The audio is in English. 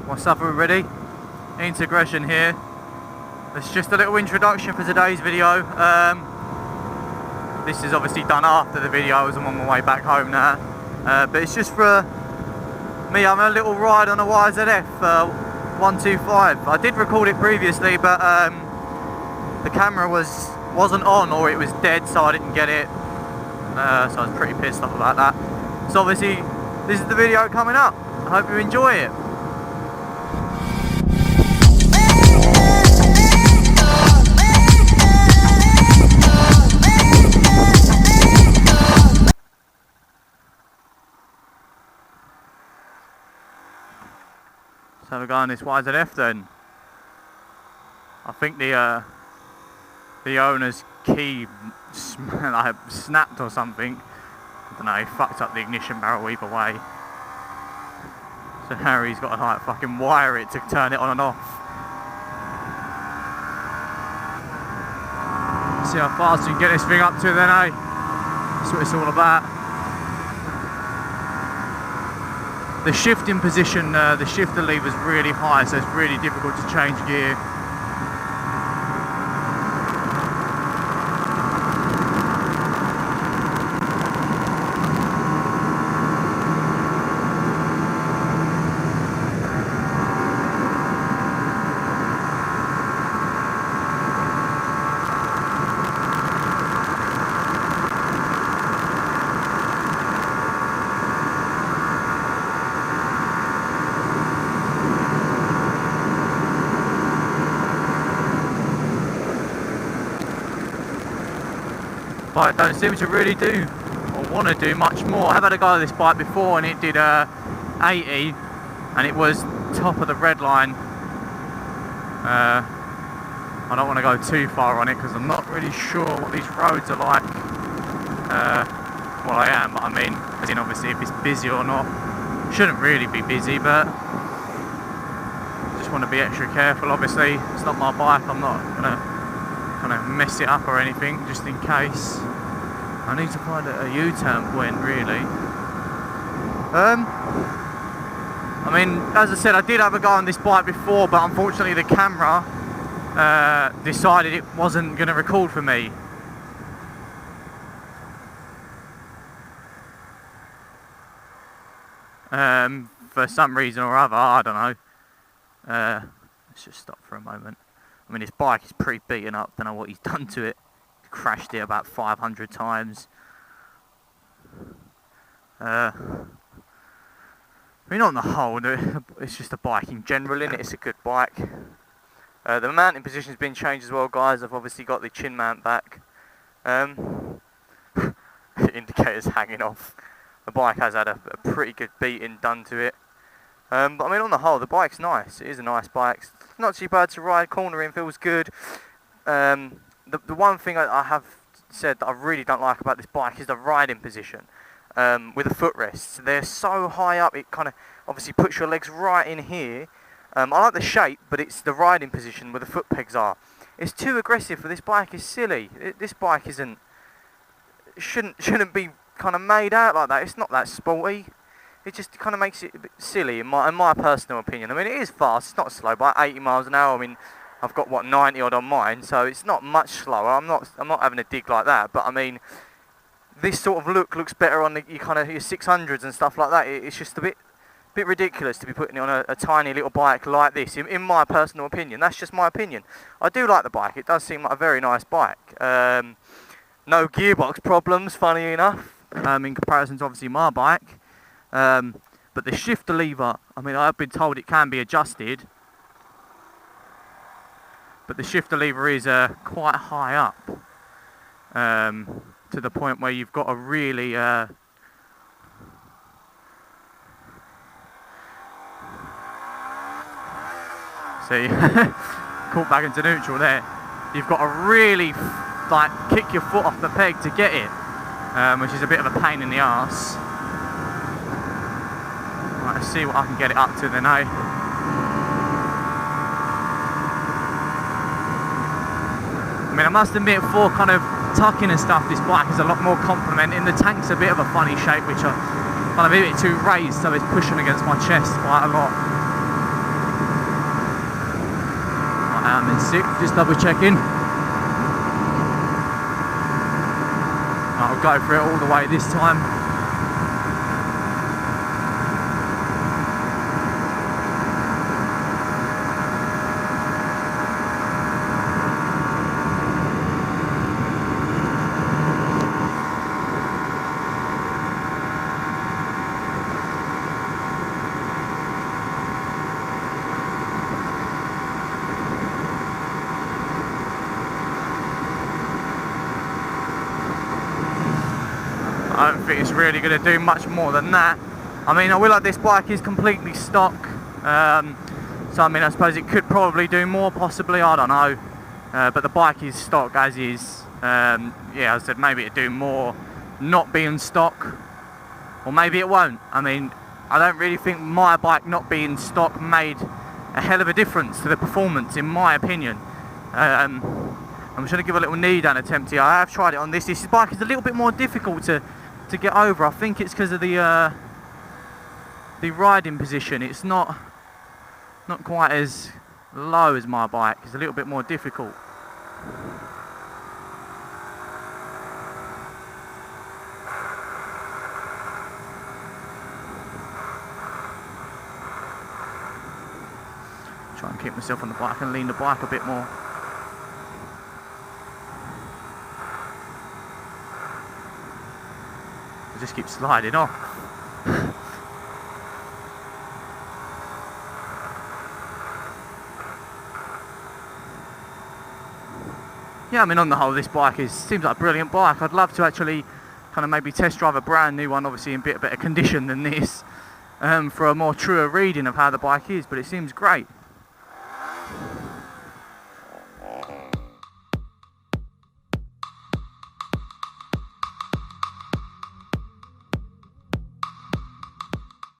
What's up everybody? Integration here. It's just a little introduction for today's video. This is obviously done after the video as I'm on my way back home now. But it's just for me having a little ride on a YZF 125. I did record it previously, but the camera wasn't on, or it was dead, so I didn't get it. So I was pretty pissed off about that. So obviously this is the video coming up. I hope you enjoy it. So we're going this YZF then. I think the owner's key snapped or something. I don't know, he fucked up the ignition barrel either way. So Harry's got to like fucking wire it to turn it on and off. See how fast you can get this thing up to then, eh? That's what it's all about. The shifting position, the shifter lever is really high, so it's really difficult to change gear. But I don't seem to really do or want to do much more. I've had a go at this bike before and it did 80 and it was top of the red line. I don't want to go too far on it because I'm not really sure what these roads are like. Well, I am, but I mean, as in obviously if it's busy or not. Shouldn't really be busy, but just want to be extra careful. Obviously it's not my bike, I'm not gonna mess it up or anything, just in case. I need to find a U-turn point really. I mean, as I said, I did have a go on this bike before, but unfortunately the camera decided it wasn't going to record for me. For some reason or other, I don't know. Let's just stop for a moment. I mean, this bike is pretty beaten up. Don't know what he's done to it. Crashed it about 500 times. I mean, on the whole, it's just a bike in general, innit? It's a good bike. The mounting position's been changed as well, guys. I've obviously got the chin mount back. The indicator's hanging off. The bike has had a pretty good beating done to it. But I mean, on the whole, the bike's nice. It is a nice bike. It's not too bad to ride. Cornering feels good. The one thing I have said that I really don't like about this bike is the riding position with the footrests. They're so high up, it kind of obviously puts your legs right in here. I like the shape, but it's the riding position where the foot pegs are. It's too aggressive for this bike. It's silly. This bike shouldn't be kind of made out like that. It's not that sporty. It just kind of makes it a bit silly in my personal opinion. I mean, it is fast. It's not slow by 80 miles an hour. I mean, I've got what 90 odd on mine, so it's not much slower. I'm not having a dig like that. But I mean, this sort of looks better on your 600s and stuff like that. It's just a bit ridiculous to be putting it on a tiny little bike like this. In my personal opinion, that's just my opinion. I do like the bike. It does seem like a very nice bike. No gearbox problems, funny enough, in comparison to obviously my bike. But the shifter lever, I mean, I've been told it can be adjusted, but the shifter lever is quite high up, to the point where you've got to really see, caught back into neutral there. You've got to really like kick your foot off the peg to get it, which is a bit of a pain in the arse. Right, let's see what I can get it up to then, eh? I mean, I must admit, for kind of tucking and stuff, this bike is a lot more complimenting. The tank's a bit of a funny shape, which I kind of a bit too raised, so it's pushing against my chest quite a lot. sick, just double checking. I'll go for it all the way this time. I don't think it's really going to do much more than that. I mean, I will like this bike is completely stock, so I mean I suppose it could probably do more, possibly, I don't know, but the bike is stock as is. Yeah, I said maybe it'd do more not being stock, or maybe it won't. I mean, I don't really think my bike not being stock made a hell of a difference to the performance, in my opinion. I'm just going to give a little knee down attempt here. I have tried it on this. This bike is a little bit more difficult to get over. I think it's because of the riding position. It's not quite as low as my bike. It's a little bit more difficult. Try and keep myself on the bike and lean the bike a bit more. I just keep sliding off. Yeah, I mean, on the whole, this bike seems like a brilliant bike. I'd love to actually kind of maybe test drive a brand new one, obviously in a bit better condition than this, for a more truer reading of how the bike is, but it seems great.